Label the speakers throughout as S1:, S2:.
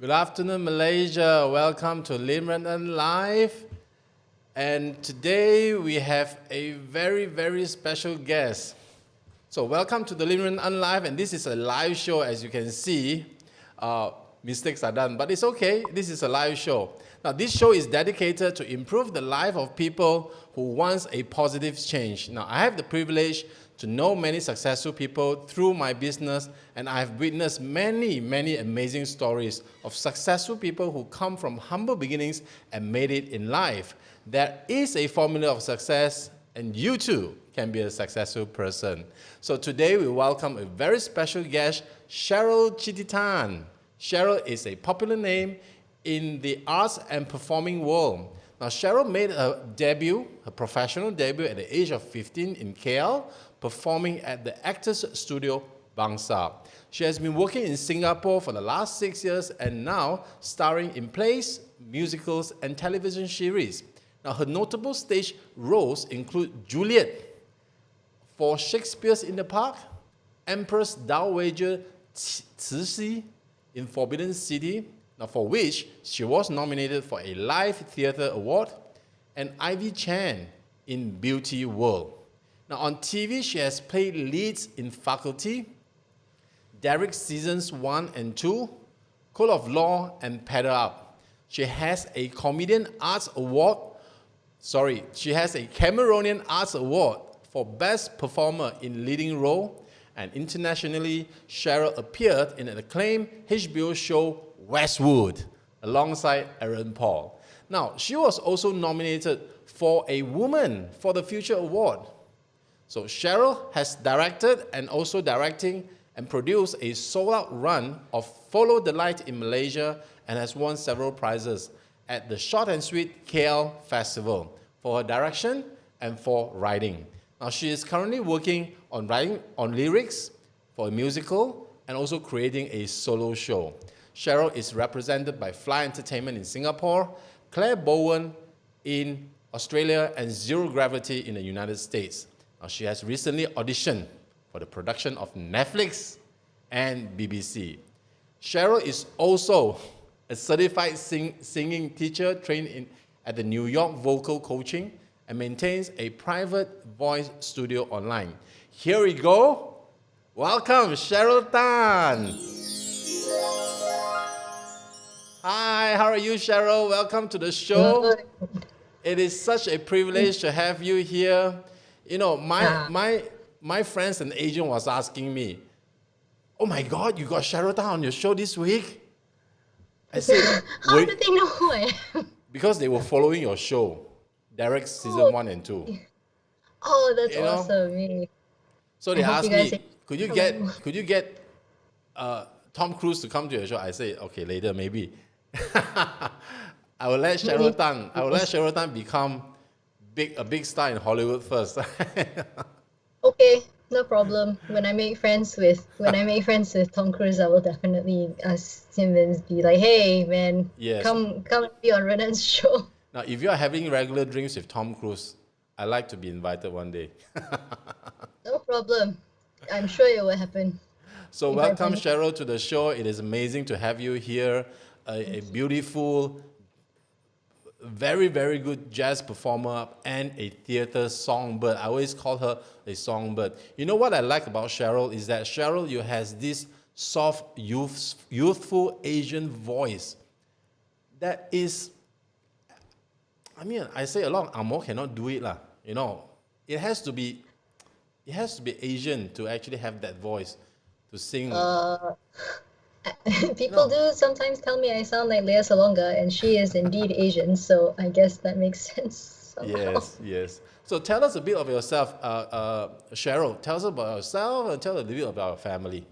S1: Good afternoon, Malaysia. Welcome to Lim Ren En Live. And today we have a very, very special guest. So welcome to the Lim Ren En Live, and this is a live show, as you can see. Mistakes are done, but it's okay. This is a live show. Now, this show is dedicated to improve the life of people who want a positive change. Now, I have the privilege to know many successful people through my business, and I have witnessed many, many amazing stories of successful people who come from humble beginnings and made it in life. There is a formula of success, and you too can be a successful person. So today we welcome a very special guest, Cherryl Chitty Tan. Cheryl is a popular name in the arts and performing world. Now, Cheryl made her debut, her professional debut at the age of 15 in KL, performing at the Actors Studio Bangsar. She has been working in Singapore for the last 6 years and now starring in plays, musicals, and television series. Now, her notable stage roles include Juliet for Shakespeare's in the Park, Empress Dowager Cixi in Forbidden City, now for which she was nominated for a Live Theatre Award, and Ivy Chan in Beauty World. Now on TV, she has played leads in Faculty, Derek Seasons 1 and 2, Code of Law, and Paddle Up. She has a Cameronian Arts Award for Best Performer in Leading Role, and internationally, Cheryl appeared in an acclaimed HBO show, Westworld, alongside Aaron Paul. Now, she was also nominated for a Woman for the Future Award. So Cheryl has directed and also directing and produced a sold-out run of Follow the Light in Malaysia and has won several prizes at the Short+Sweet KL Festival for her direction and for writing. Now, she is currently working on writing on lyrics for a musical and also creating a solo show. Cheryl is represented by Fly Entertainment in Singapore, Claire Bowen in Australia, and Zero Gravity in the United States. Now, she has recently auditioned for the production of Netflix and BBC. Cheryl is also a certified singing teacher trained at the New York Vocal Coaching and maintains a private voice studio online. Here we go. Welcome, Cheryl Tan. Hi, how are you, Cheryl? Welcome to the show. It is such a privilege to have you here. You know, my friends and agent was asking me, "Oh my God, you got Cheryl Tan on your show this week?" I said,
S2: How did they know who I am?
S1: Because they were following your show, Derek's season 1 and 2.
S2: Oh, that's
S1: You know?
S2: awesome.
S1: So
S2: I
S1: they
S2: hope
S1: asked
S2: you guys
S1: me, could you get Tom Cruise to come to your show? I say, okay, later maybe. I will let Cheryl Tan become a big star in Hollywood first.
S2: Okay, no problem. When I make friends with Tom Cruise, I will definitely ask him and be like, "Hey, man,
S1: Yes.
S2: come be on Renan's show."
S1: Now, if you are having regular drinks with Tom Cruise, I'd like to be invited one day.
S2: No problem. I'm sure it will happen.
S1: So
S2: If I
S1: welcome,
S2: bring-
S1: Cheryl, to the show. It is amazing to have you here. A beautiful, very, very good jazz performer and a theater songbird. I always call her a songbird. You know what I like about Cheryl is that Cheryl, you has this soft, youthful Asian voice that is, I mean, I say a lot of Angmo cannot do it lah. You know, it has to be Asian to actually have that voice to sing.
S2: People do sometimes tell me I sound like Lea Salonga, and she is indeed Asian, so I guess that makes sense somehow.
S1: Yes. So tell us a bit of yourself, Cheryl. Tell us about yourself and tell us a little bit about your family.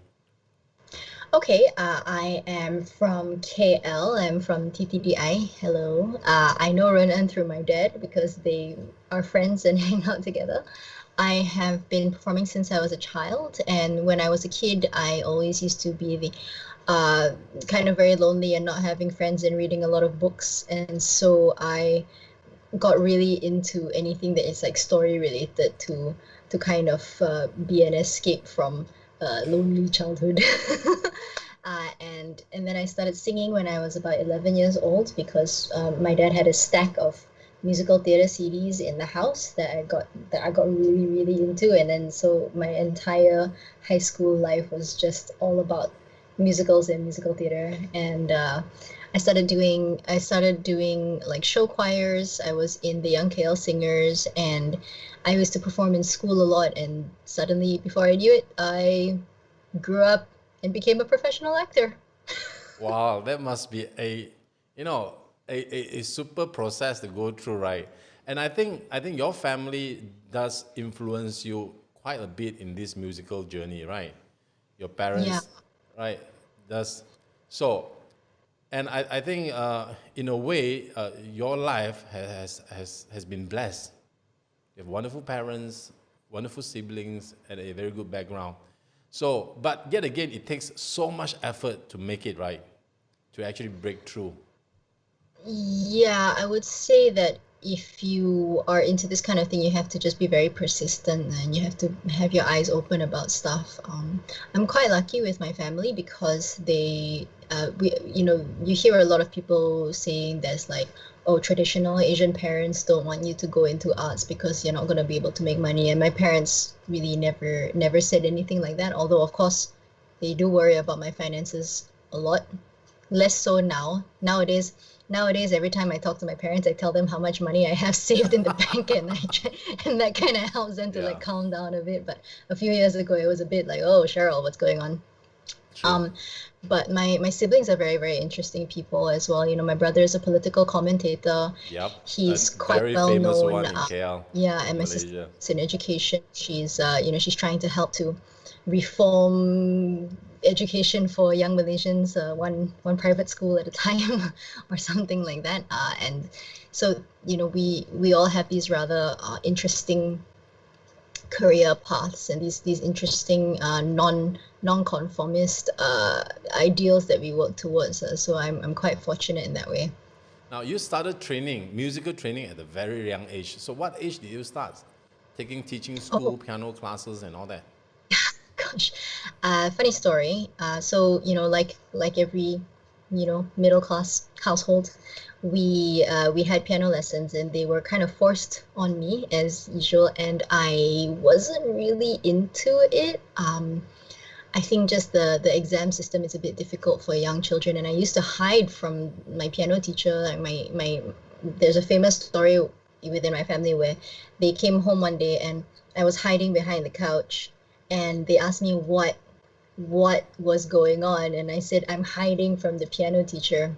S2: Okay, I am from KL. I'm from TTDI. Hello. I know Renan through my dad because they are friends and hang out together. I have been performing since I was a child, and when I was a kid, I always used to be the kind of very lonely and not having friends and reading a lot of books, and so I got really into anything that is like story related to kind of be an escape from lonely childhood. And then I started singing when I was about 11 years old because my dad had a stack of musical theater CDs in the house that I got really really into, and then so my entire high school life was just all about musicals and musical theater. And I started doing like show choirs. I was in the Young KL Singers, and I used to perform in school a lot. And suddenly, before I knew it, I grew up and became a professional actor.
S1: Wow, that must be you know, a super process to go through, right? And I think your family does influence you quite a bit in this musical journey, right? Your
S2: Yeah.
S1: parents, right? Does so, and I think in a way your life has been blessed. You have wonderful parents, wonderful siblings, and a very good background. So, but yet again, it takes so much effort to make it right, to actually break through.
S2: Yeah, I would say that if you are into this kind of thing, you have to just be very persistent and you have to have your eyes open about stuff. I'm quite lucky with my family because you hear a lot of people saying there's like, oh, traditional Asian parents don't want you to go into arts because you're not going to be able to make money. And my parents really never said anything like that. Although, of course, they do worry about my finances a lot, less so now. Nowadays, every time I talk to my parents, I tell them how much money I have saved in the bank, and and that kind of helps them to
S1: Yeah,
S2: like calm down a bit. But a few years ago, it was a bit like, oh, Cheryl, what's going on?
S1: true.
S2: Um, but my siblings are very, very interesting people as well. You know, my brother is a political commentator.
S1: Yep, a
S2: He's quite
S1: very
S2: well
S1: famous
S2: known.
S1: one in KL,
S2: Yeah, and
S1: in
S2: my sister's
S1: Malaysia.
S2: in education. She's trying to help to reform education for young Malaysians, one private school at a time, or something like that. And so, we all have these rather interesting career paths and these interesting non-conformist ideals that we work towards. So I'm quite fortunate in that way.
S1: Now, you started training, musical training at a very young age. So, what age did you start taking teaching
S2: Oh
S1: school, piano classes, and all that?
S2: gosh, funny story. So like every middle class household, we had piano lessons, and they were kind of forced on me as usual, and I wasn't really into it. I think just the exam system is a bit difficult for young children, and I used to hide from my piano teacher. Like my there's a famous story within my family where they came home one day and I was hiding behind the couch, and they asked me what was going on, and I said I'm hiding from the piano teacher.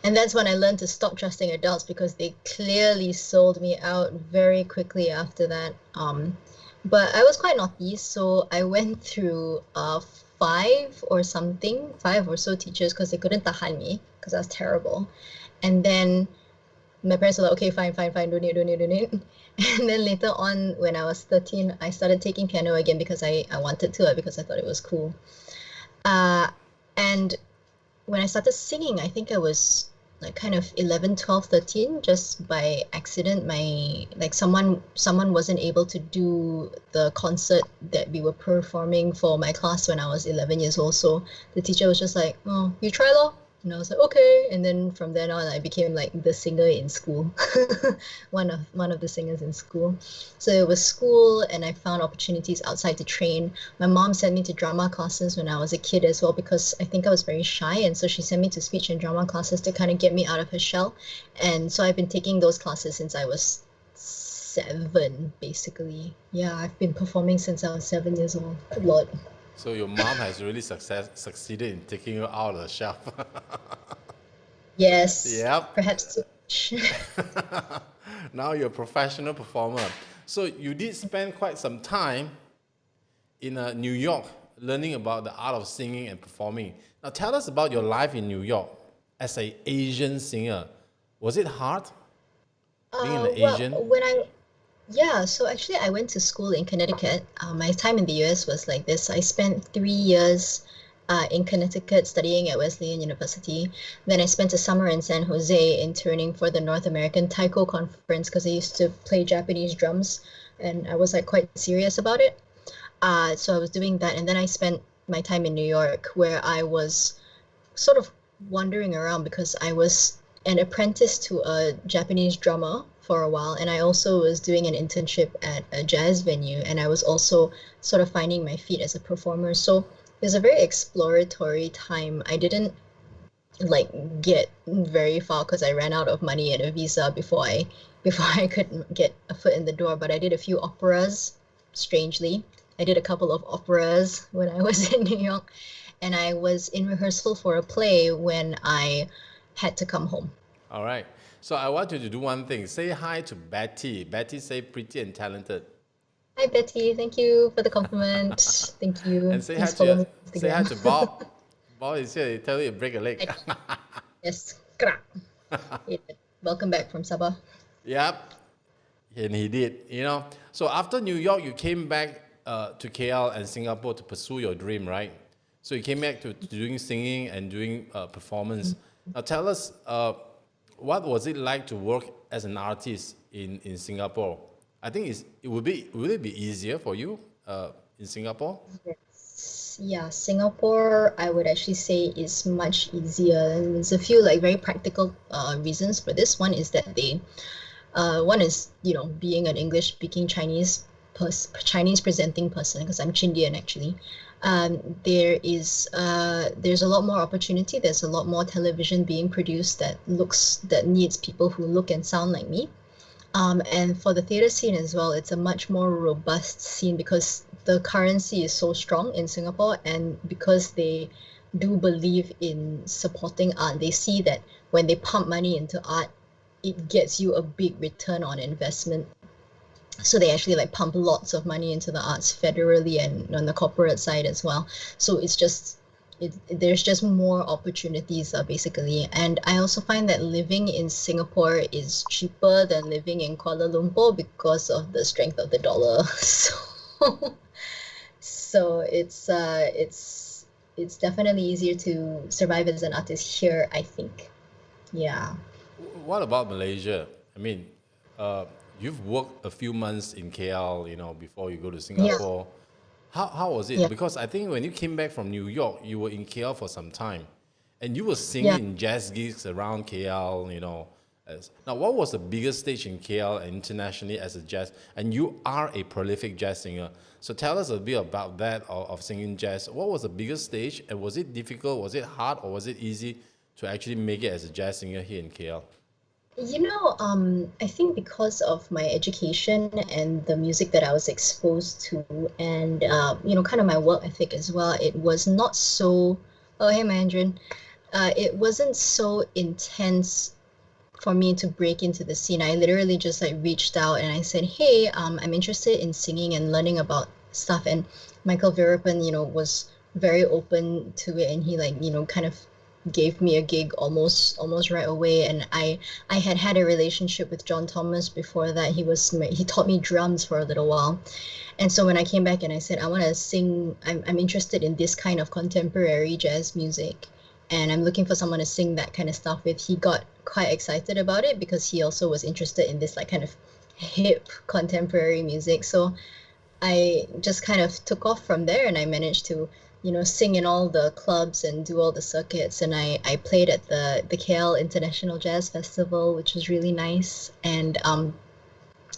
S2: And that's when I learned to stop trusting adults because they clearly sold me out very quickly after that. But I was quite naughty, so I went through five or so teachers because they couldn't tahan me because I was terrible. And then my parents were like, okay, fine, fine, fine, donate, donate, donate. And then later on, when I was 13, I started taking piano again because I wanted to, because I thought it was cool. Uh, and when I started singing, I think I was like kind of 11, 12, 13, just by accident. Someone wasn't able to do the concert that we were performing for my class when I was 11 years old. So the teacher was just like, oh, you try lor. And I was like, okay. And then from then on, I became like the singer in school, one of the singers in school. So it was school, and I found opportunities outside to train. My mom sent me to drama classes when I was a kid as well because I think I was very shy, and so she sent me to speech and drama classes to kind of get me out of her shell. And so I've been taking those classes since I was 7, basically. Yeah, I've been performing since I was 7 years old. Good Lord.
S1: So, your mom has really succeeded in taking you out of the shelf.
S2: Yes,
S1: Yep.
S2: perhaps too much.
S1: Now you're a professional performer. So, you did spend quite some time in New York learning about the art of singing and performing. Now, tell us about your life in New York as an Asian singer. Was it hard being an
S2: Well,
S1: Asian?
S2: yeah, so actually I went to school in Connecticut. My time in the US was like this. I spent 3 years in Connecticut studying at Wesleyan University. Then I spent a summer in San Jose interning for the North American Taiko Conference because I used to play Japanese drums, and I was like quite serious about it. So I was doing that, and then I spent my time in New York, where I was sort of wandering around because I was an apprentice to a Japanese drummer for a while, and I also was doing an internship at a jazz venue, and I was also sort of finding my feet as a performer. So it was a very exploratory time. I didn't like get very far because I ran out of money and a visa before I could get a foot in the door. But I did a few operas, strangely. I did a couple of operas when I was in New York, and I was in rehearsal for a play when I had to come home.
S1: All right. So I want you to do one thing. Say hi to Betty. Betty say pretty and talented.
S2: Hi Betty, thank you for the compliment. Thank you.
S1: And say hi
S2: Please follow me
S1: to
S2: on
S1: say hi
S2: Instagram.
S1: to Bob. Bob is here. He tell you to break a leg.
S2: Yes. Krak. Welcome back from Sabah.
S1: Yep. And he did. So after New York, you came back to KL and Singapore to pursue your dream, right? So you came back to doing singing and doing performance. Now tell us, what was it like to work as an artist in Singapore? I think will it be easier for you in Singapore?
S2: Yes. Yeah, Singapore, I would actually say is much easier. And there's a few like very practical reasons for this. One is that one is, being an English speaking Chinese presenting person, because I'm Chindian actually. There's a lot more opportunity. There's a lot more television being produced that needs people who look and sound like me. And for the theatre scene as well, it's a much more robust scene because the currency is so strong in Singapore, and because they do believe in supporting art. They see that when they pump money into art, it gets you a big return on investment. So they actually like pump lots of money into the arts federally and on the corporate side as well. So there's just more opportunities basically. And I also find that living in Singapore is cheaper than living in Kuala Lumpur because of the strength of the dollar. So it's definitely easier to survive as an artist here, I think. Yeah.
S1: What about Malaysia? I mean, you've worked a few months in KL, before you go to
S2: Yeah.
S1: Singapore. How was it?
S2: Yeah.
S1: Because I think when you came back from New York, you were in KL for some time, and you were
S2: Yeah.
S1: singing in jazz gigs around KL. Now, what was the biggest stage in KL and internationally as a jazz? And you are a prolific jazz singer, so tell us a bit about that of singing jazz. What was the biggest stage, and was it difficult? Was it hard, or was it easy to actually make it as a jazz singer here in KL?
S2: I think because of my education and the music that I was exposed to, and kind of my work ethic as well, it was not so. Oh, hey, Mandarin. It wasn't so intense for me to break into the scene. I literally just like reached out and I said, "Hey, I'm interested in singing and learning about stuff." And Michael Verapan, was very open to it, and he like, kind of gave me a gig almost right away. And I had a relationship with John Thomas before that. He taught me drums for a little while. And so when I came back and I said I want to sing, I'm interested in this kind of contemporary jazz music, and I'm looking for someone to sing that kind of stuff with, he got quite excited about it because he also was interested in this like kind of hip contemporary music. So I just kind of took off from there, and I managed to, sing in all the clubs and do all the circuits. And I played at the KL International Jazz Festival, which was really nice. And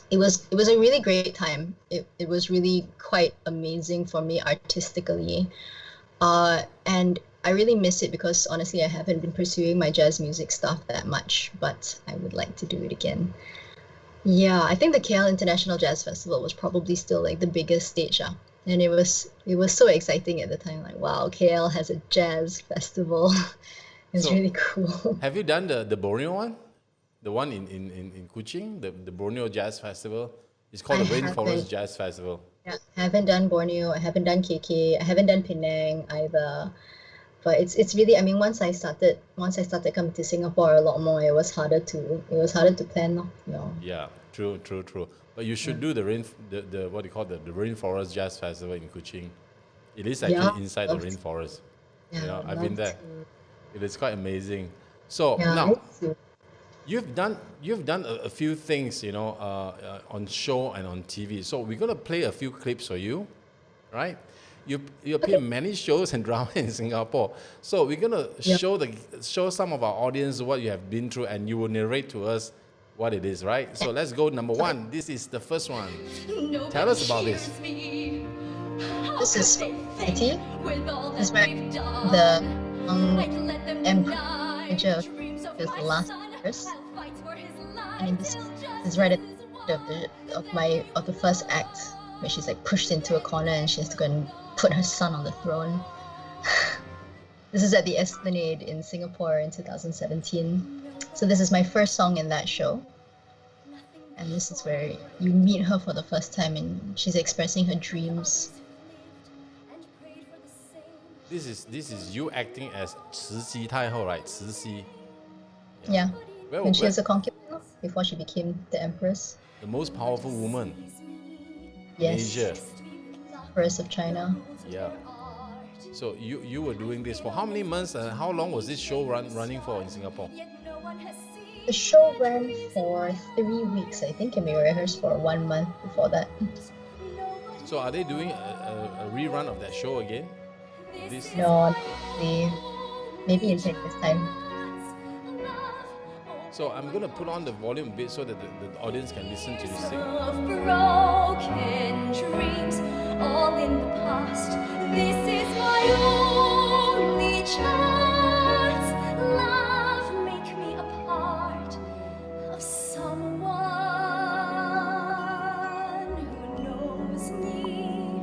S2: it was a really great time. It was really quite amazing for me artistically. And I really miss it because honestly I haven't been pursuing my jazz music stuff that much, but I would like to do it again. Yeah, I think the KL International Jazz Festival was probably still like the biggest stage, and it was so exciting at the time. Like, wow, KL has a jazz festival. It's
S1: So,
S2: really cool.
S1: have you done the Borneo one? The one in Kuching, the Borneo Jazz Festival? It's
S2: I
S1: called the Rainforest
S2: haven't.
S1: Jazz Festival.
S2: Yeah, I haven't done Borneo. I haven't done KK. I haven't done Penang either. But it's really, I mean, once I started coming to Singapore a lot more, it was harder to plan, lor,
S1: Yeah, true, true, true. But you
S2: yeah.
S1: should do the what do you call the Rainforest Jazz Festival in Kuching. It is
S2: Yeah,
S1: actually inside the
S2: love to.
S1: rainforest.
S2: Yeah, I would
S1: I've been
S2: love
S1: there.
S2: to.
S1: It is quite amazing. So
S2: Yeah, me
S1: now
S2: too.
S1: you've done a few things, on show and on TV. So we're gonna play a few clips for you, right? you appear in many shows and drama in Singapore. So we're gonna show some of our audience what you have been through, and you will narrate to us what it is, right? So let's go number one. This is the first one. Tell us about this.
S2: This is City. This is where the Empress Dowager is the last actress. And this is right at the end of the first act, where she's like pushed into a corner and she has to go and put her son on the throne. This is at the Esplanade in Singapore in 2017. So this is my first song in that show. And this is where you meet her for the first time and she's expressing her dreams.
S1: This is you acting as Cixi Taihou, right? Cixi.
S2: Yeah. And she was a concubine before she became the empress.
S1: The most powerful woman.
S2: Yes.
S1: Malaysia.
S2: Empress of China.
S1: Yeah. So you were doing this for how many months and how long was this show running for in Singapore?
S2: The show ran for 3 weeks, I think, and we rehearsed for 1 month before that.
S1: So are they doing a rerun of that show again?
S2: No, maybe in 10 years' time.
S1: So I'm going to put on the volume a bit so that the audience can listen to you sing.
S3: Broken dreams, all in the past. This is my only chance. Love, make me a part of someone who knows me.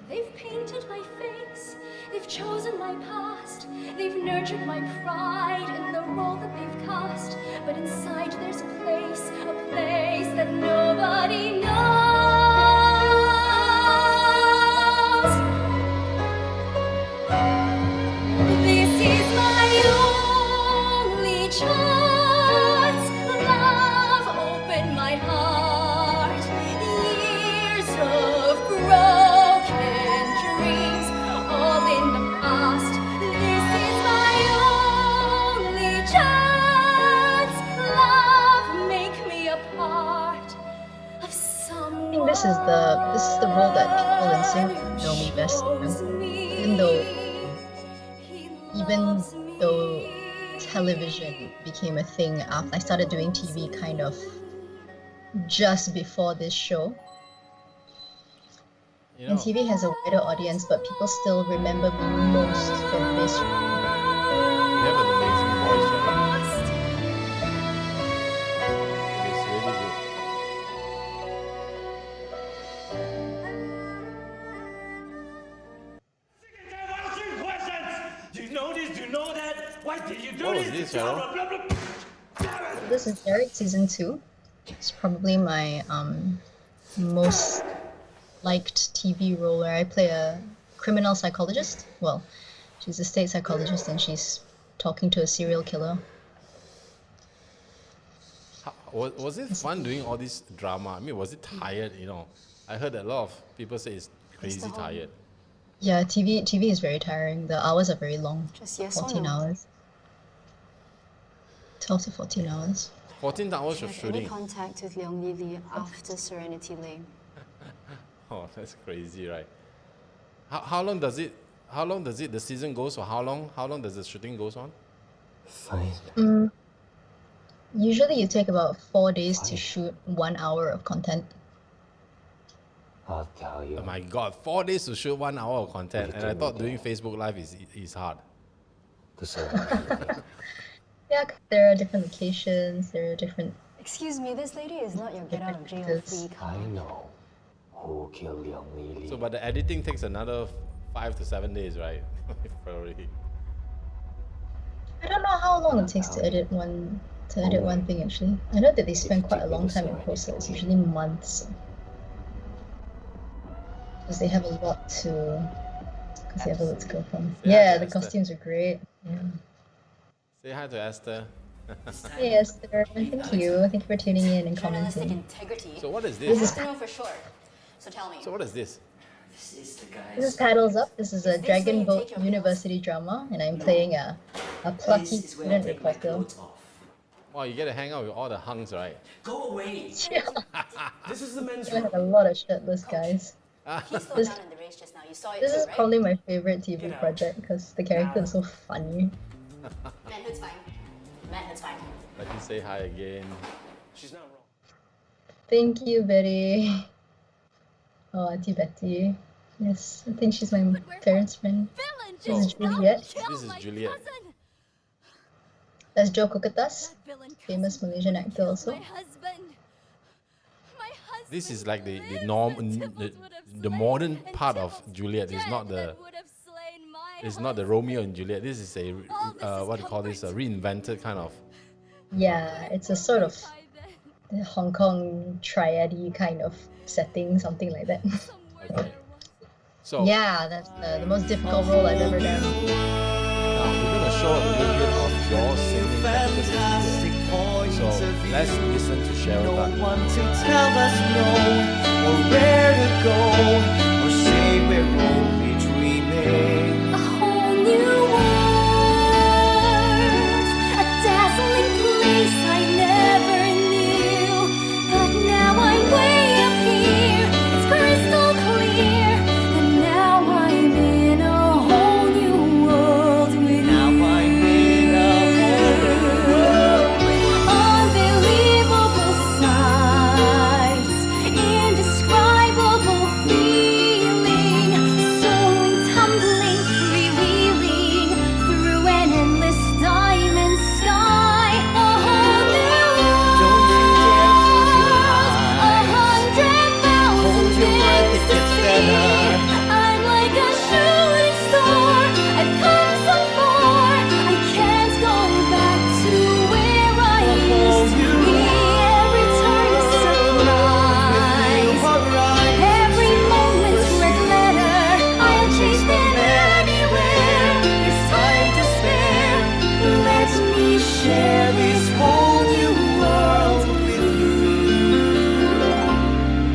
S3: They've painted my face, they've chosen my past, they've nurtured my pride in the role that they've cast. But inside there's a place that nobody knows. This is my only chance. Love, open my heart. Years of broken dreams, all in the past. This is my only chance. Love, make me a part of someone.
S2: I think this is the role that people in Singapore know me best from. Even though television became a thing after I started doing TV kind of just before this show. And TV has a wider audience, but people still remember me most from this show.
S1: You have an amazing voice, right? It's really good.
S4: Do you know this? Do you know that? Why did you do
S1: What was
S4: this?
S1: this, Cheryl?
S2: This is Derek season 2. It's probably my most liked TV role, where I play a criminal psychologist. Well, she's a state psychologist and she's talking to a serial killer.
S1: Was it fun doing all this drama? I mean, was it tired, I heard a lot of people say it's crazy tired.
S2: Yeah, TV is very tiring. The hours are very long.
S3: Just yes or
S2: 14
S3: no?
S2: hours. 12 to 14 hours.
S1: 14 hours of
S3: Had any
S1: shooting.
S3: contact with Leong Lili after Serenity Lane?
S1: Oh, that's crazy, right? How long does the season goes for? How long does the shooting goes on?
S5: Fine.
S2: Usually you take about 4 days to shoot 1 hour of content.
S5: I'll tell you.
S1: Oh my God, 4 days to shoot 1 hour of content,
S5: What
S1: and I
S5: do
S1: thought
S5: you
S1: doing
S5: do?
S1: Facebook Live is hard.
S5: The same.
S2: Yeah, there are different locations, there are different...
S3: Excuse me, this lady is not your get out of jail
S2: Because-
S3: free card.
S5: I know who killed Leong Lili.
S1: So, but the editing takes another 5 to 7 days, right? Probably.
S2: I don't know how long it takes to edit one thing actually. I know that they spend quite a long time in post, so it's usually months. Because they have a lot to go from.
S1: Yeah,
S2: Yeah, the
S1: Esther.
S2: costumes are great. Yeah.
S1: Say hi to Esther.
S2: Hey Esther, thank you. Thank you for tuning in and
S6: Journalistic
S2: commenting.
S6: integrity.
S1: So what is
S6: I
S1: this?
S6: have to know for sure. So tell me.
S1: So what is this?
S4: This is the guy.
S2: This is Paddles Up. This is a
S6: this
S2: Dragon
S6: where you
S2: Boat
S6: take your
S2: University drama, and I'm playing a plucky
S4: This is where I
S2: student
S4: take my
S2: reporter.
S4: clothes off.
S1: Wow, you get to hang out with all the hunks, right?
S4: Go away.
S2: Yeah,
S4: This is the men's
S2: I
S4: room.
S2: had a lot of shirtless guys.
S6: He slowed down in the race just now. You saw it
S2: This
S6: too,
S2: is
S6: right?
S2: probably my favorite TV project because the character is so funny.
S6: Manhood's fine. Manhood's fine.
S1: Let me say hi again.
S4: She's not wrong.
S2: Thank you, Betty. Oh, Auntie Betty. Yes, I think she's my parents' friend.
S3: Villain
S1: So-
S2: This is Juliet.
S1: This is Juliet.
S2: That's Joe Kukatas,
S3: Villain
S2: famous Malaysian actor also.
S3: My husband. My husband.
S1: This is like the
S3: lives
S1: norm,
S3: and Tybalt would have
S1: the
S3: slain,
S1: modern
S3: and
S1: part of
S3: Tybalt's
S1: Juliet. It's
S3: dead
S1: not the
S3: and would have slain my
S1: it's not the Romeo and Juliet. This is a
S3: All this is
S1: what do you call this? A
S3: comfort.
S1: reinvented kind of.
S2: Yeah, it's a sort of
S3: By then,
S2: the Hong Kong triad-y kind of setting, something like that.
S3: somewhere
S1: Okay.
S3: there was
S1: So
S2: Yeah, that's the most difficult role I've ever done.
S1: now we're gonna show a little bit of your singing capability. So let's listen to Cheryl Tan.
S7: No one to tell us no, or where to go, or say we're only dreaming.
S3: a whole new world, a dazzling place I never knew. But now I'm way up here, it's crystal clear, and now I'm in a whole new world with
S7: Now
S3: you.
S7: I'm in a whole world.
S3: Unbelievable sights, indescribable feeling, soaring, tumbling, freewheeling through an endless diamond sky. A whole new
S7: Don't you dare close your
S3: world,
S7: eyes.
S3: 100,000
S7: Hold your breath,
S3: things
S7: it
S3: to
S7: gets
S3: see.
S7: better.
S3: I'm like a shooting star. I've come so far. I can't go back to where I used to be. Every turn is surprise. Every moment's worth letter. I'll chase them anywhere. There's time to spare. Let me share this whole new world with you.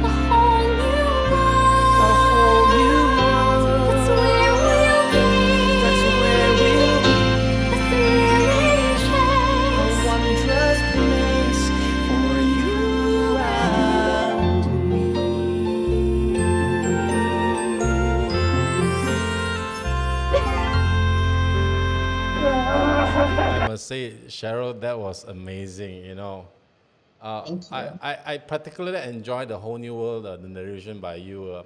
S3: A whole new world.
S7: A whole new world.
S3: That's where we'll be.
S7: That's where we'll be.
S3: A thrilling
S7: A
S3: chase.
S7: wondrous place for you and
S1: I must say, Cheryl, that was amazing. You know,
S2: Thank you.
S1: I particularly enjoyed the whole new world, the narration by you.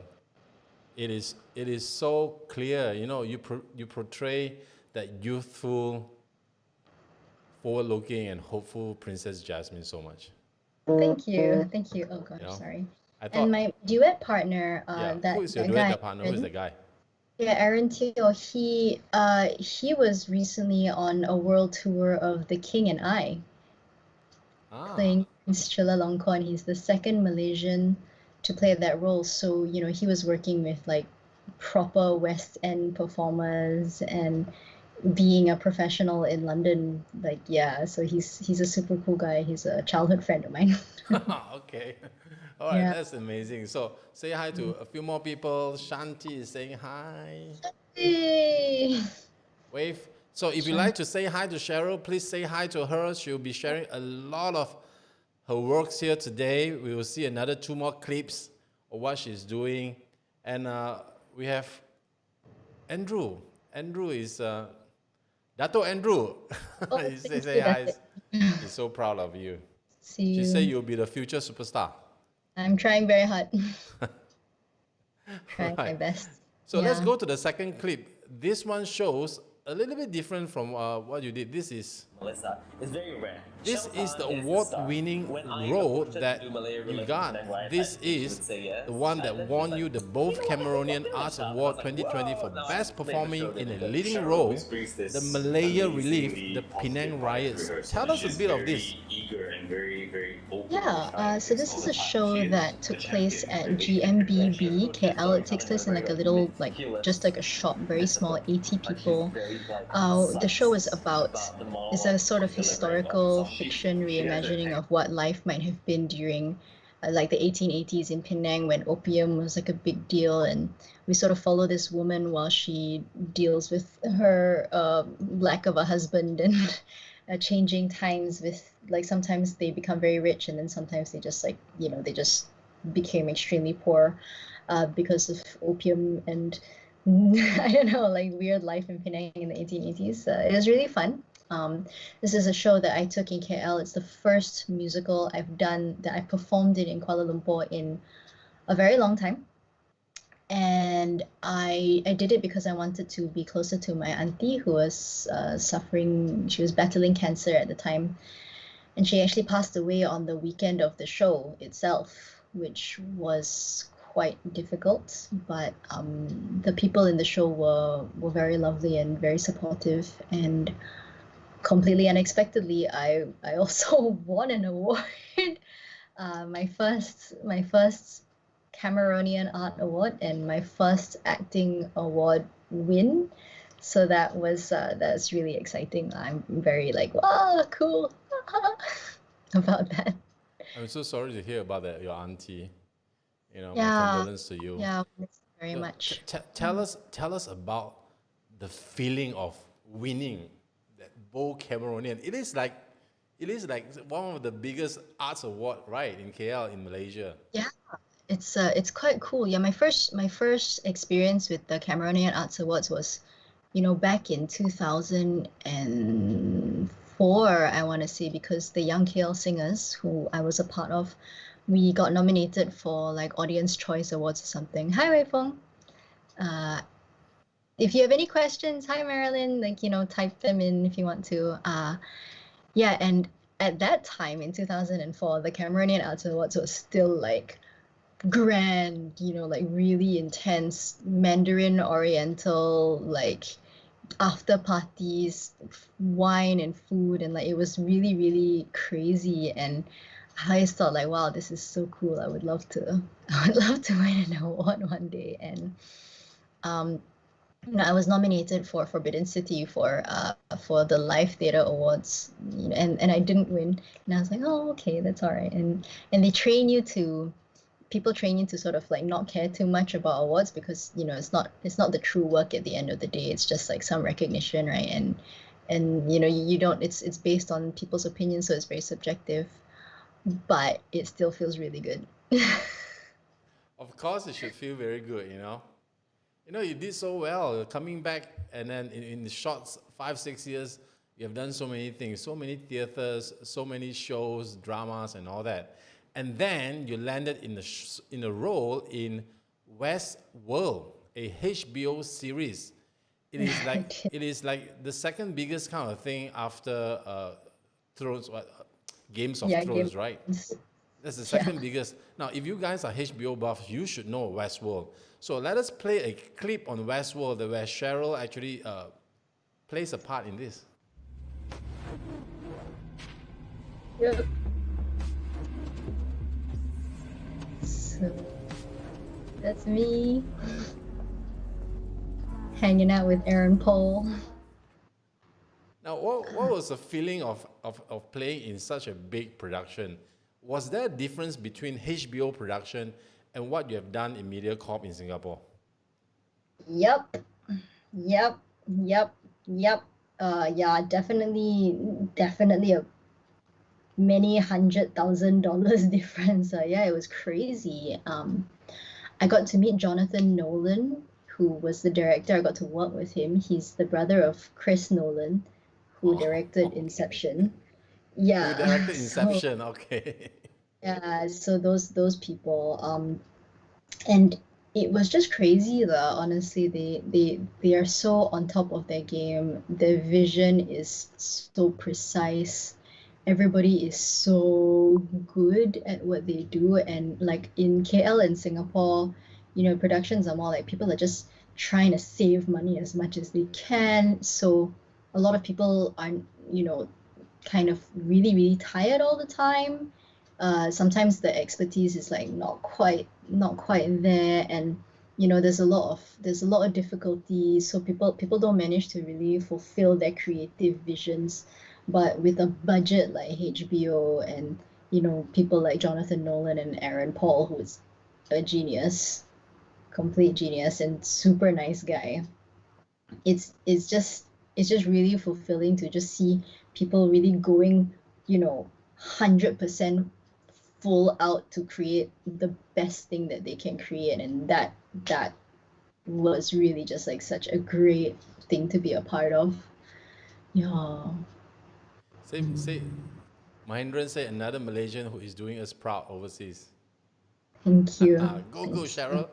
S1: It is so clear. You know, you portray that youthful, forward-looking, and hopeful Princess Jasmine so much.
S2: Thank you. Thank you. Oh gosh,
S1: You know,
S2: sorry.
S1: I thought,
S2: And my duet partner,
S1: yeah,
S2: that,
S1: who is your
S2: that
S1: duet
S2: guy,
S1: partner? Who is the guy?
S2: yeah, Aaron Teo, he was recently on a world tour of The King and I,
S1: Ah,
S2: playing Prince Chulalongkorn. He's the second Malaysian to play that role. So, you know, he was working with like proper West End performers and being a professional in London. Like, yeah, so he's a super cool guy. He's a childhood friend of mine.
S1: okay. All right,
S2: Yeah.
S1: that's amazing. So say hi to a few more people. Shanti is saying hi.
S2: Hey.
S1: Wave. So if you like to say hi to Cheryl, please say hi to her. She'll be sharing a lot of her works here today. We will see another 2 more clips of what she's doing. And we have Andrew. Andrew is Dato Andrew.
S2: Oh,
S1: He say,
S2: thank
S1: say
S2: you,
S1: hi.
S2: Dato.
S1: He's so proud of you.
S2: See
S1: She
S2: you.
S1: said you'll be the future superstar.
S2: I'm trying very hard. Trying my
S1: Right.
S2: best.
S1: So let's
S2: Yeah.
S1: go to the second clip. This one shows a little bit different from what you did. This is
S8: Melissa. It's very rare.
S1: This
S8: Cheryl
S1: is the
S8: Tan
S1: award-winning
S8: star. When I
S1: role
S8: approached her to
S1: that
S8: do Malay
S1: you
S8: Riots
S1: got.
S8: and Riots,
S1: This
S8: she would
S1: is
S8: say yes.
S1: the one
S8: And
S1: that
S8: then she
S1: won
S8: was
S1: you
S8: like,
S1: the both
S8: "You know what?
S1: Cameronian
S8: I'll do
S1: Arts
S8: it." I
S1: Award
S8: was like,
S1: 2020
S8: "Whoa,
S1: for
S8: now
S1: Best
S8: I play the
S1: Performing
S8: show
S1: in a
S8: that
S1: Leading
S8: Cheryl
S1: Role,
S8: always brings this
S1: the Malaya
S8: amazingly
S1: Relief, the
S8: positive
S1: Penang
S8: vibe
S1: Riots.
S8: to her. So
S1: Tell us a
S8: she's
S1: bit of
S8: very
S1: this.
S8: eager and very, very open
S2: Yeah,
S8: and shy
S2: so
S8: with
S2: this
S8: all
S2: is
S8: the
S2: a
S8: time.
S2: show
S8: She is
S2: that
S8: the
S2: took place
S8: champion
S2: at
S8: of everything. And she
S2: GMBB
S8: approaches
S2: KL. It
S8: storytelling
S2: takes place in like a
S8: very
S2: little, like
S8: meticulous,
S2: just like a shop, very small, 80
S8: but she's
S2: people.
S8: very, like,
S2: The show is
S8: precise
S2: about,
S8: the
S2: it's a
S8: monologue
S2: sort of
S8: delivering of the
S2: historical
S8: song.
S2: fiction
S8: She has a
S2: reimagining of what life might have been during like the 1880s in Penang when opium was like a big deal, and we sort of follow this woman while she deals with her lack of a husband and changing times with, like, sometimes they become very rich and then sometimes they just, like, you know, they just became extremely poor. because of opium and I don't know, like weird life in Penang in the 1880s. It was really fun. This is a show that I took in KL. It's the first musical I've done that I performed in Kuala Lumpur in a very long time. And I did it because I wanted to be closer to my auntie who was suffering. She was battling cancer at the time, and she actually passed away on the weekend of the show itself, which was quite difficult. But the people in the show were very lovely and very supportive, and completely unexpectedly, I also won an award. My first Cameronian Art Award and my first acting award win. So that's really exciting. I'm very like, wow, cool about that.
S1: I'm so sorry to hear about that, your auntie. You know,
S2: Yeah.
S1: my condolence to you.
S2: Yeah, thanks very
S1: No,
S2: much.
S1: tell us about the feeling of winning that Bo Cameronian. It is like one of the biggest arts award, right, in KL in Malaysia.
S2: Yeah, it's quite cool. Yeah, my first experience with the Cameronian Arts Awards was, back in 2004, I want to say, because the Young KL Singers, who I was a part of, we got nominated for like Audience Choice Awards or something. Hi, Wei Feng. If you have any questions, hi Marilyn, type them in if you want to. Yeah, and at that time in 2004, the Cameronian Arts Awards was still like grand, like really intense Mandarin Oriental, like after parties, wine and food, and like it was really, really crazy. And I just thought like, wow, this is so cool. I would love to win an award one day. And I was nominated for Forbidden City for the Live Theatre Awards, and I didn't win. And I was like, oh, okay, that's all right. And they people train you to sort of like not care too much about awards because it's not the true work at the end of the day. It's just like some recognition, right? And you don't. It's based on people's opinions, so it's very subjective, but it still feels really good.
S1: Of course, it should feel very good, you did so well. You're coming back, and then in the short 5-6 years, you have done so many things, so many theaters, so many shows, dramas, and all that. And then you landed in a role in Westworld, a HBO series. It is like the second biggest kind of thing after Games of Thrones, right? That's the second biggest. Now, if you guys are HBO buffs, you should know Westworld. So let us play a clip on Westworld where Cheryl actually plays a part in this.
S2: Yep. So that's me hanging out with Aaron Paul.
S1: Now, what was the feeling of playing in such a big production? Was there a difference between HBO production and what you have done in MediaCorp in Singapore?
S2: Yep. Yeah, definitely a many $100,000 difference. Yeah, it was crazy. I got to meet Jonathan Nolan, who was the director. I got to work with him. He's the brother of Chris Nolan, who directed Inception. Yeah.
S1: Who directed Inception? Okay.
S2: Yeah, so those people, and it was just crazy though. Honestly, they are so on top of their game. Their vision is so precise. Everybody is so good at what they do, and like in KL and Singapore, productions are more like people are just trying to save money as much as they can. So a lot of people are, kind of really, really tired all the time. Sometimes the expertise is like not quite there, and there's a lot of difficulty. So people don't manage to really fulfill their creative visions. But with a budget like HBO and people like Jonathan Nolan and Aaron Paul, who is a genius, complete genius and super nice guy, it's just really fulfilling to just see people really going 100% full out to create the best thing that they can create, and that was really just like such a great thing to be a part of. Yeah.
S1: Say, Mahindran said another Malaysian who is doing us proud overseas.
S2: Thank you.
S1: Go,
S2: Thanks.
S1: Cheryl.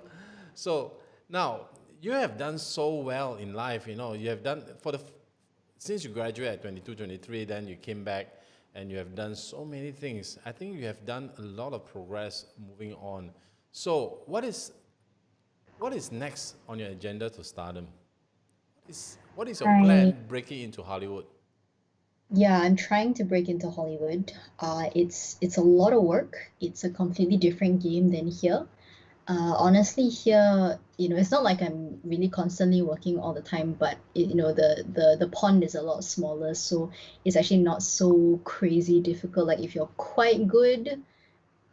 S1: So now you have done so well in life. You have done since you graduated at 22, 23, then you came back and you have done so many things. I think you have done a lot of progress moving on. So what is next on your agenda to stardom? What is your plan breaking into Hollywood?
S2: Yeah, I'm trying to break into Hollywood. It's a lot of work. It's a completely different game than here. Honestly, here, it's not like I'm really constantly working all the time, but the pond is a lot smaller, so it's actually not so crazy difficult. Like if you're quite good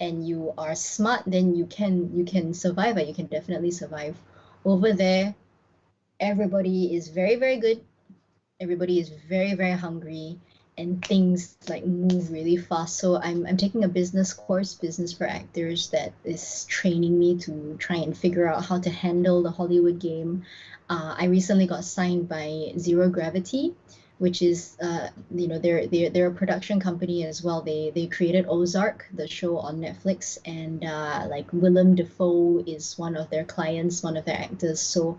S2: and you are smart, then you can survive, and you can definitely survive. Over there, everybody is very, very good. Everybody is very, very hungry, and things like move really fast. So I'm taking a business course, business for actors, that is training me to try and figure out how to handle the Hollywood game. I recently got signed by Zero Gravity, which is they're a production company as well. They created Ozark, the show on Netflix, and like Willem Dafoe is one of their clients, one of their actors. So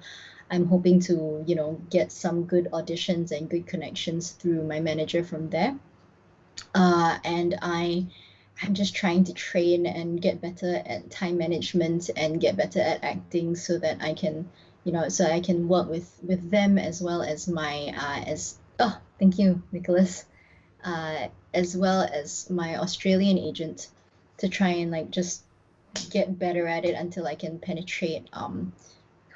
S2: I'm hoping to, get some good auditions and good connections through my manager from there. And I'm just trying to train and get better at time management and get better at acting, so that I can, so I can work with them, as well as thank you, Nicholas, as well as my Australian agent, to try and like just get better at it until I can penetrate.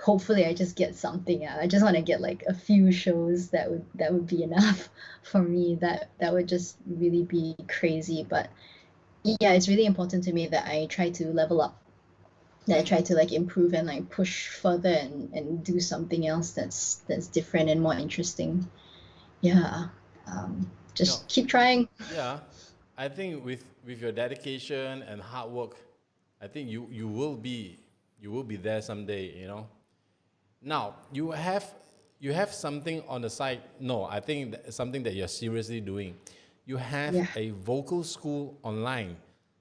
S2: Hopefully I just get something out. I just want to get like a few shows that would be enough for me. That would just really be crazy. But yeah, it's really important to me that I try to level up, that I try to like improve and like push further and do something else that's different and more interesting. Yeah. Just keep trying.
S1: Yeah, I think with your dedication and hard work, I think you will be there someday. Now you have something on the side. No, I think something that you're seriously doing. You have a vocal school online.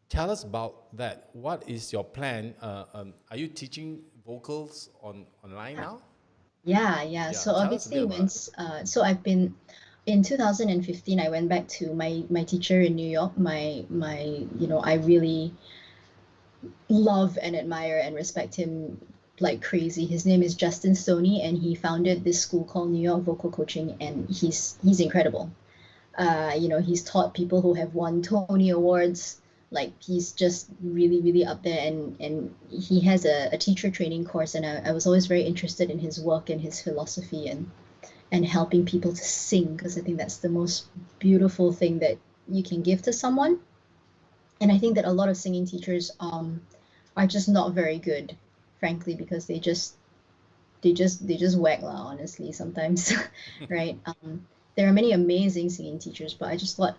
S1: Tell us about that. What is your plan? Are you teaching vocals online now?
S2: Yeah. So obviously, so I've been in 2015. I went back to my teacher in New York. I really love and admire and respect him like crazy. His name is Justin Stoney, and he founded this school called New York Vocal Coaching, and he's incredible. He's taught people who have won Tony Awards. Like he's just really, really up there, and he has a teacher training course, and I was always very interested in his work and his philosophy and helping people to sing, because I think that's the most beautiful thing that you can give to someone. And I think that a lot of singing teachers are just not very good, frankly, because they just whack lah, honestly, sometimes. Right? There are many amazing singing teachers, but I just thought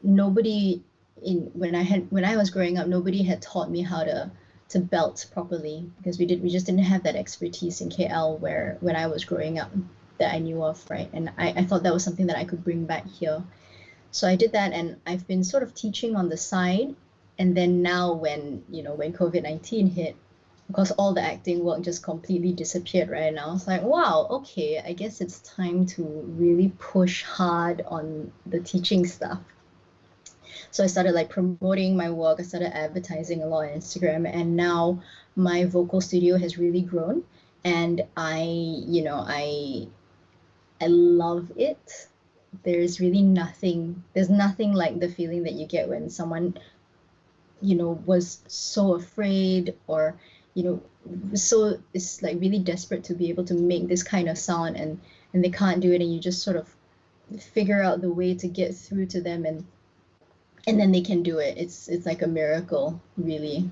S2: when I was growing up, nobody had taught me how to belt properly, because we just didn't have that expertise in KL when I was growing up that I knew of, right? And I thought that was something that I could bring back here. So I did that, and I've been sort of teaching on the side. And then now when COVID-19 hit, because all the acting work just completely disappeared, right? Now it's like, wow, okay, I guess it's time to really push hard on the teaching stuff. So I started like promoting my work. I started advertising a lot on Instagram, and now my vocal studio has really grown, and I love it. There's nothing like the feeling that you get when someone was so afraid, or so it's like really desperate to be able to make this kind of sound, and they can't do it, and you just sort of figure out the way to get through to them, and then they can do it. It's like a miracle, really.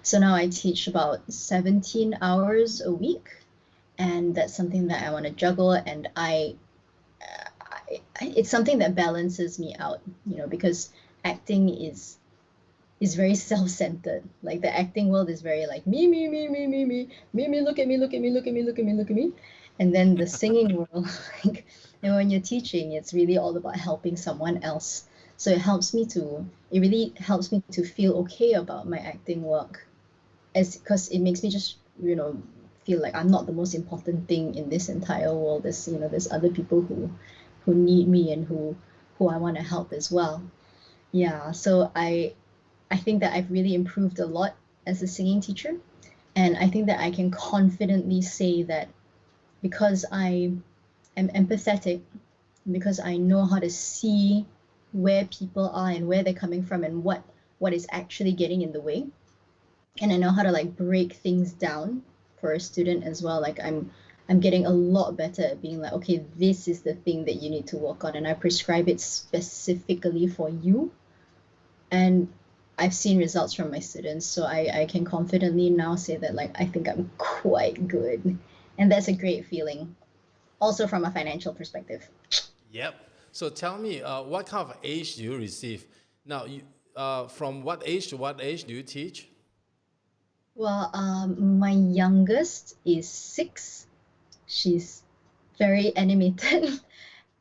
S2: So now I teach about 17 hours a week, and that's something that I want to juggle, and it's something that balances me out, because acting is is very self-centered. Like the acting world is very like me, me, me, me, me, me, me, me, look at me, look at me, look at me, look at me, look at me. And then the singing world, like, and when you're teaching, it's really all about helping someone else. So it really helps me to feel okay about my acting work, because it makes me just, feel like I'm not the most important thing in this entire world. There's other people who need me and who I want to help as well. Yeah, so I think that I've really improved a lot as a singing teacher, and I think that I can confidently say that because I am empathetic, because I know how to see where people are and where they're coming from and what is actually getting in the way, and I know how to like break things down for a student as well. Like I'm getting a lot better at being like, okay, this is the thing that you need to work on, and I prescribe it specifically for you. And I've seen results from my students, so I can confidently now say that like I think I'm quite good, and that's a great feeling. Also from a financial perspective.
S1: Yep. So tell me, what kind of age do you receive? Now, from what age to what age do you teach?
S2: Well, my youngest is 6. She's very animated.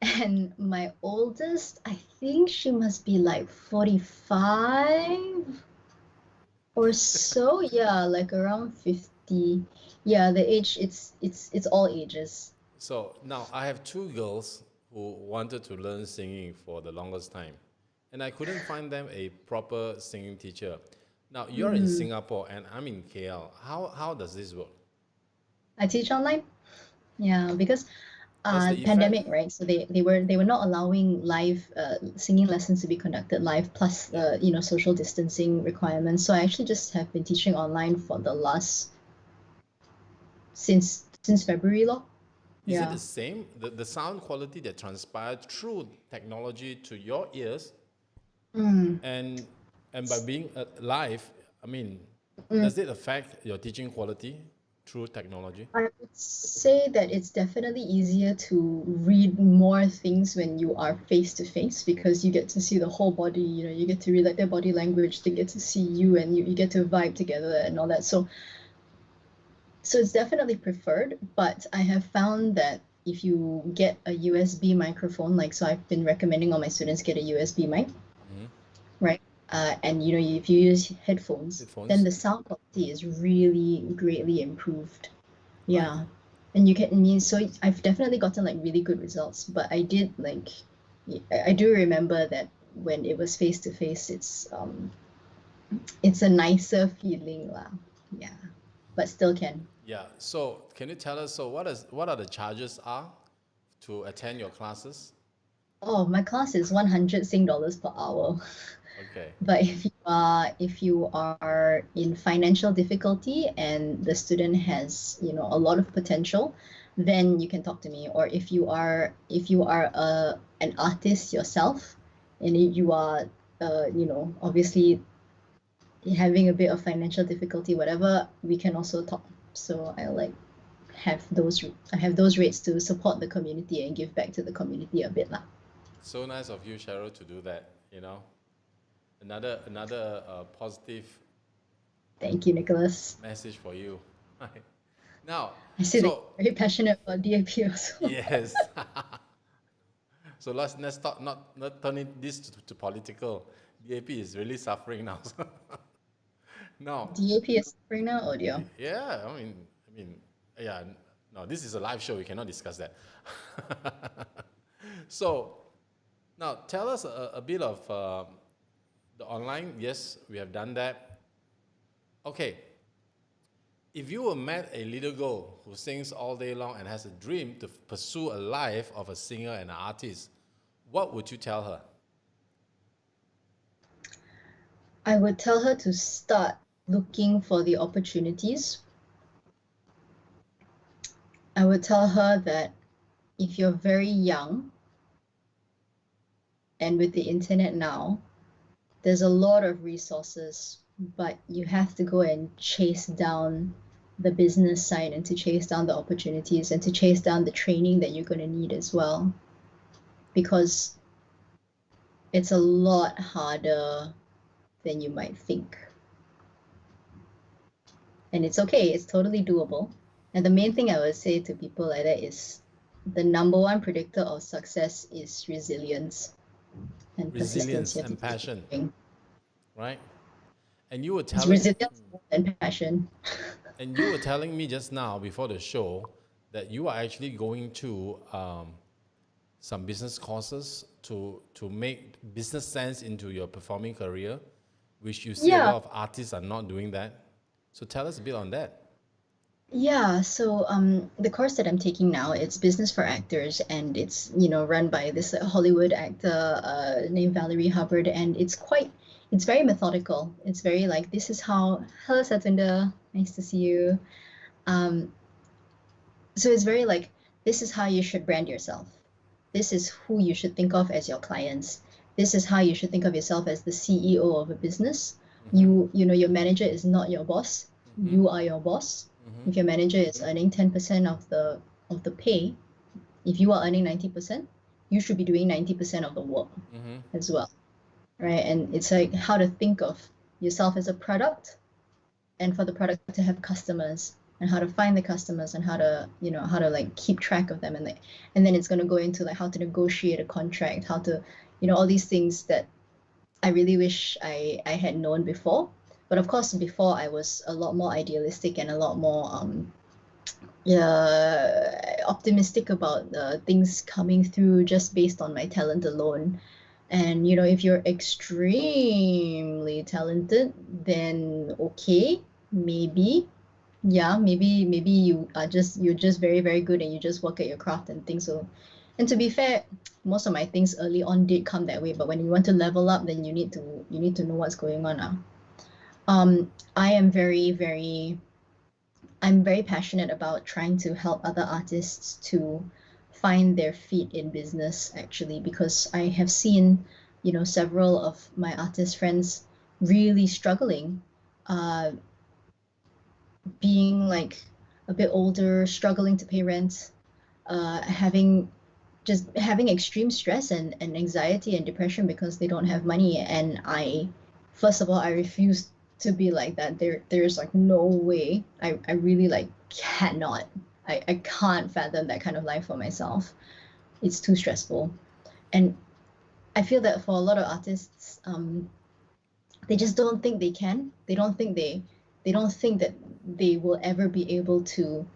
S2: And my oldest, I think she must be like 45 or so. Yeah, like around 50. Yeah, the age, it's all ages.
S1: So now I have 2 girls who wanted to learn singing for the longest time, and I couldn't find them a proper singing teacher. Now you're in Singapore and I'm in KL. How does this work?
S2: I teach online. Yeah, because
S1: What's the effect?
S2: pandemic, right? So they were not allowing live singing lessons to be conducted live, plus social distancing requirements. So I actually just have been teaching online for the last since February, lor.
S1: Is
S2: Yeah.
S1: it the same? The sound quality that transpired through technology to your ears, and by being live, I mean, does it affect your teaching quality through technology?
S2: I would say that it's definitely easier to read more things when you are face to face, because you get to see the whole body, you get to read like their body language, they get to see you, and you get to vibe together and all that. So it's definitely preferred, but I have found that if you get a USB microphone, so I've been recommending all my students get a USB mic, right? And if you use headphones, then the sound quality is really greatly improved. Yeah. And so I've definitely gotten like really good results, but I do remember that when it was face to face, it's a nicer feeling lah. Yeah, but still can.
S1: Yeah. So can you tell us, what are the charges to attend your classes?
S2: Oh, my class is 100 Sing dollars per hour.
S1: Okay.
S2: But if you are in financial difficulty and the student has a lot of potential, then you can talk to me. Or if you are an artist yourself and you are obviously having a bit of financial difficulty, whatever, we can also talk. So I have those rates to support the community and give back to the community a bit lah.
S1: So nice of you, Cheryl, to do that. Another positive.
S2: Thank you, Nicholas.
S1: Message for you. Now,
S2: I see that you're very passionate about DAP also.
S1: Yes. So let's not turn this to political. DAP is really suffering now. No.
S2: DAP is suffering now, or dear?
S1: Yeah, I mean, yeah. No, this is a live show. We cannot discuss that. So, now tell us a bit of the online. Yes, we have done that. Okay. If you were met a little girl who sings all day long and has a dream to pursue a life of a singer and an artist, what would you tell her?
S2: I would tell her to start looking for the opportunities. I would tell her that if you're very young, and with the internet now, there's a lot of resources, but you have to go and chase down the business side, and to chase down the opportunities, and to chase down the training that you're going to need as well. Because it's a lot harder than you might think. And it's okay, it's totally doable. And the main thing I would say to people like that is the number one predictor of success is resilience and
S1: Resilience
S2: persistence. You have to
S1: and
S2: keep
S1: passion,
S2: going.
S1: right? And you were
S2: It's
S1: telling
S2: resilience and passion.
S1: and you were telling me just now before the show that you are actually going to some business courses to make business sense into your performing career, which you see a
S2: Yeah.
S1: lot of artists are not doing that. So tell us a bit on that.
S2: Yeah, so the course that I'm taking now, it's business for actors, and it's run by this Hollywood actor named Valerie Hubbard, and it's very methodical. It's very like, this is how, hello Satwinder, nice to see you. So it's very like, this is how you should brand yourself. This is who you should think of as your clients. This is how you should think of yourself as the CEO of a business. Your manager is not your boss. You are your boss. If your manager is earning 10% of the pay, if you are earning 90%, you should be doing 90% of the work as well, right? And it's like how to think of yourself as a product, and for the product to have customers, and how to find the customers, and how to like keep track of them, and then it's going to go into like how to negotiate a contract, how to all these things that I really wish I had known before. But of course, before I was a lot more idealistic and a lot more optimistic about things coming through just based on my talent alone. And if you're extremely talented, then okay, maybe you're just very, very good, and you just work at your craft and things will. And to be fair, most of my things early on did come that way, but when you want to level up, then you need to know what's going on now. I am I'm very passionate about trying to help other artists to find their feet in business, actually, because I have seen, several of my artist friends really struggling, being like a bit older, struggling to pay rent, having extreme stress and anxiety and depression because they don't have money. And first of all, I refuse to be like that. There's like no way. I really like cannot. I can't fathom that kind of life for myself. It's too stressful. And I feel that for a lot of artists, they just don't think they can. They don't think that they will ever be able to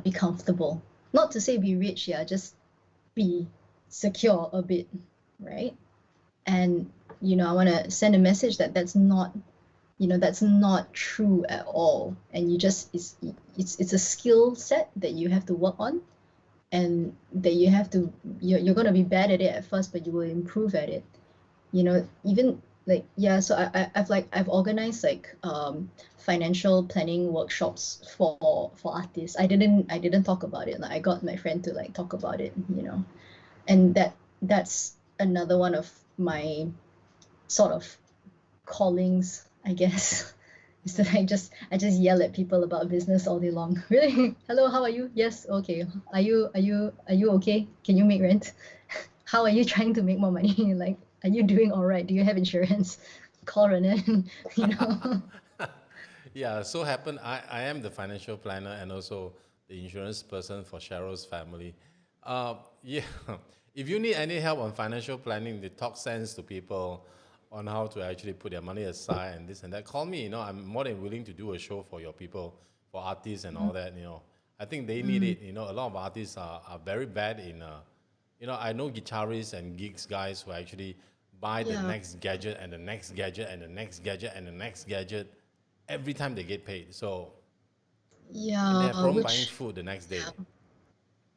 S2: be comfortable. Not to say be rich, yeah, just be secure a bit, right? And I want to send a message that that's not true at all. And it's a skill set that you have to work on, and that you're going to be bad at it at first, but you will improve at it. Even like, yeah, so I've organized like financial planning workshops for artists. I didn't talk about it. Like, I got my friend to like talk about it, and that's another one of my sort of callings, I guess. Is that I just yell at people about business all day long. Really? Hello, how are you? Yes, okay. Are you okay? Can you make rent? How are you trying to make more money? Like, are you doing all right? Do you have insurance? Call Renan,
S1: Yeah, so happened I am the financial planner and also the insurance person for Cheryl's family. Yeah, if you need any help on financial planning, to talk sense to people on how to actually put their money aside and this and that, call me. I'm more than willing to do a show for your people, for artists and all that. I think they need it. A lot of artists are very bad in. I know guitarists and gigs guys who actually buy the next gadget and the next gadget and the next gadget and the next gadget every time they get paid. So and they have problem buying food the next day.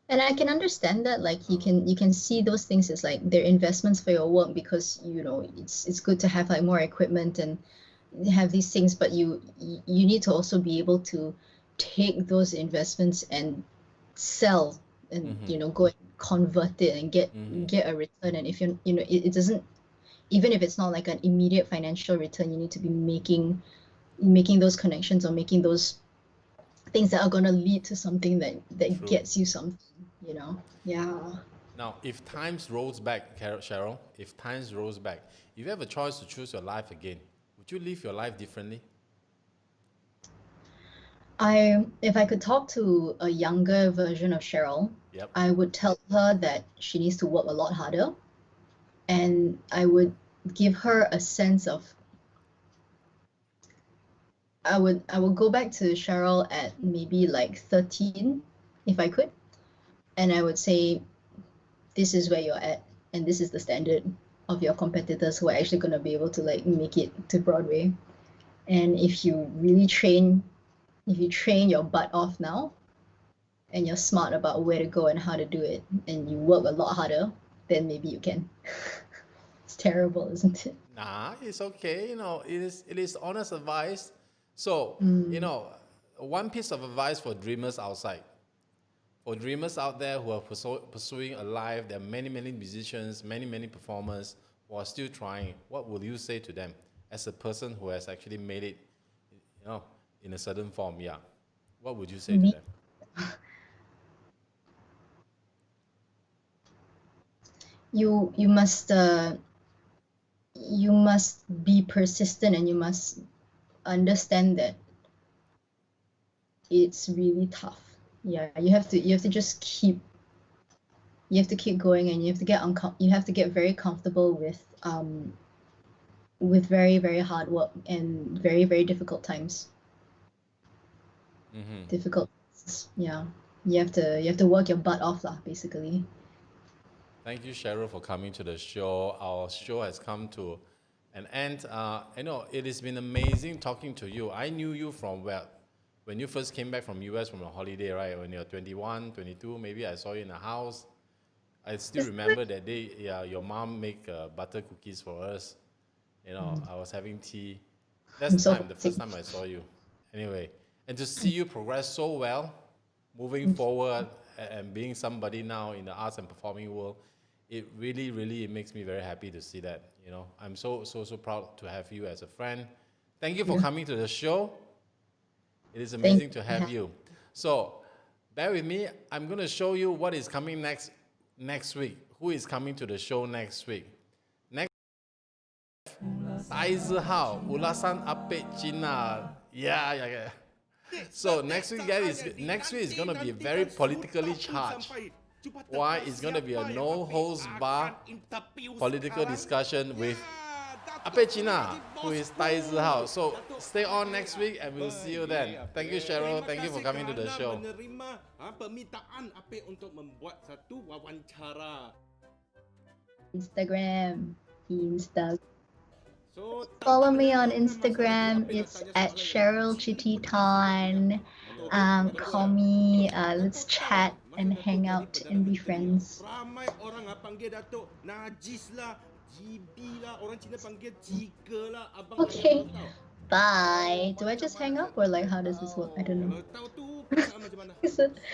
S2: And I can understand that, like, you can see those things as like they're investments for your work, because it's good to have like more equipment and have these things, but you need to also be able to take those investments and sell and go and convert it and get a return. And if it doesn't, even if it's not like an immediate financial return, you need to be making those connections or making those things that are going to lead to something that gets you something, Yeah.
S1: Now, if times rolls back, Cheryl, if you have a choice to choose your life again, would would you live your life differently?
S2: If I could talk to a younger version of Cheryl,
S1: Yep.
S2: I would tell her that she needs to work a lot harder, and I would give her a sense of. I would go back to Cheryl at maybe like 13, if I could, and I would say, this is where you're at, and this is the standard of your competitors who are actually going to be able to like make it to Broadway. And if you really train your butt off now, and you're smart about where to go and how to do it, and you work a lot harder, then maybe you can. It's terrible, isn't it?
S1: Nah, it's okay. You know, it is honest advice. So, you know, one piece of advice for dreamers outside. For dreamers out there who are pursuing a life, there are many, many musicians, many performers who are still trying. What would you say to them as a person who has actually made it, you know, in a certain form? Yeah. What would you say to them?
S2: You must be persistent, and you must understand that it's really tough. Yeah, you have to just keep going, and you have to get very comfortable with very, very hard work and very, very difficult times. Difficult, yeah. You have to work your butt off, lah, basically.
S1: Thank you, Cheryl, for coming to the show. Our show has come to an end. You know, it has been amazing talking to you. I knew you from, well, when you first came back from US from a holiday, right? When you're 21, 22, maybe I saw you in a house. I still remember that day, yeah, your mom make butter cookies for us. You know, I was having tea. That's the first time I saw you. Anyway, and to see you progress so well, moving forward and being somebody now in the arts and performing world, it really makes me very happy to see that. You know, I'm so proud to have you as a friend. Thank you for coming to the show. It is amazing to have you. So, bear with me. I'm going to show you what is coming next week. Who is coming to the show next week? Next, 台字号 ulasan apek Cina. Yeah. So next week is going to be very politically charged. Why? It's going to be a no-holds bar political discussion with Apek Cina, who is Tai Zihao. So stay on next week and we'll see you then. Thank you, Cheryl. Thank you for coming to the show.
S9: Permintaan Apek untuk membuat satu wawancara.
S2: Instagram. Follow me on Instagram. It's at Cherryl Chitty Tan. Call me. Let's chat and hang out and be friends.
S9: Ramai orang panggil Datuk Najis lah, GB lah, orang Cina panggil Jika lah, abang.
S2: Okay. Bye. Do I just hang up, or like how does this work? I don't know.
S9: Tahu tu perasaan macam mana?